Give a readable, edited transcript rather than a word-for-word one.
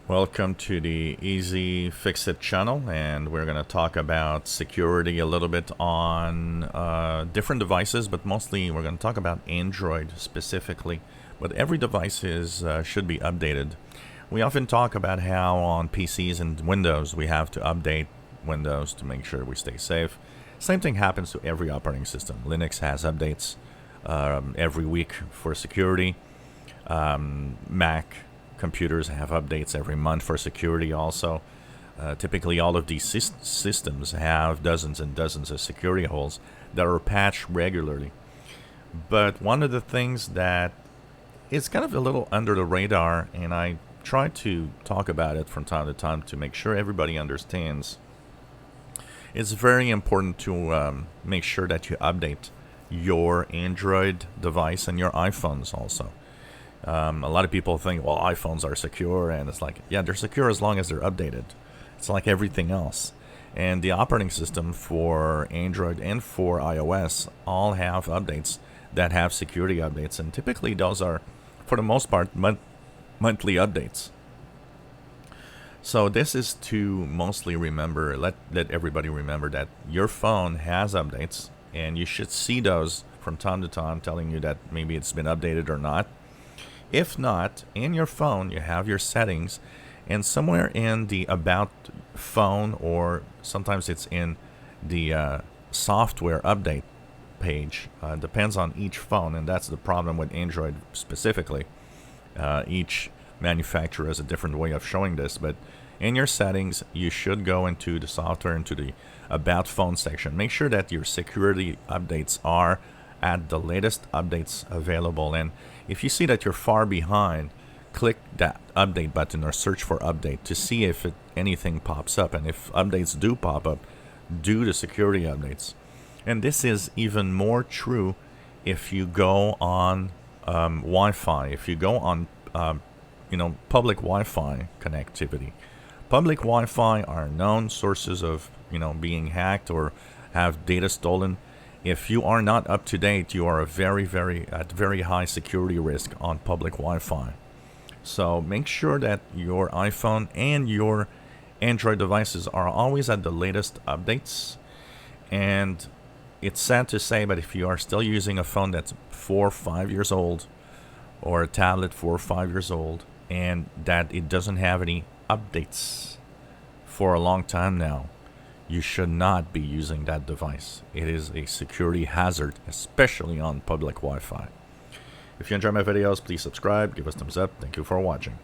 Welcome to the Easy Fixit channel, and we're going to talk about security a little bit on different devices, but mostly we're going to talk about Android specifically. But every device should be updated. We often talk about how on PCs and Windows we have to update Windows to make sure we stay safe. Same thing happens to every operating system. Linux has updates every week for security. Mac computers have updates every month for security also. Typically all of these systems have dozens and dozens of security holes that are patched regularly. But one of the things that is kind of a little under the radar, and I try to talk about it from time to time to make sure everybody understands, it's very important to make sure that you update your Android device and your iPhones also. A lot of people think, well, iPhones are secure, and it's like, yeah, they're secure as long as they're updated. It's like everything else. And the operating system for Android and for iOS all have updates that have security updates, and typically those are, for the most part, monthly updates. So this is to mostly remember, let everybody remember that your phone has updates, and you should see those from time to time telling you that maybe it's been updated or not. If not, in your phone, you have your settings, and somewhere in the About phone, or sometimes it's in the software update page, depends on each phone, and that's the problem with Android specifically. Each manufacturer has a different way of showing this, but in your settings, you should go into the software, into the About phone section. Make sure that your security updates are at the latest updates available, and if you see that you're far behind, click that update button or search for update to see if anything pops up, and if updates do pop up, do the security updates. And this is even more true if you go on Wi-Fi, if you go on public Wi-Fi connectivity. Public Wi-Fi are known sources of being hacked or have data stolen. If you are not up to date, you are at very high security risk on public Wi-Fi. So make sure that your iPhone and your Android devices are always at the latest updates. And it's sad to say, but if you are still using a phone that's 4 or 5 years old, or a tablet 4 or 5 years old, and that it doesn't have any updates for a long time now, you should not be using that device. It is a security hazard, especially on public Wi-Fi. If you enjoy my videos, please subscribe, give us a thumbs up. Thank you for watching.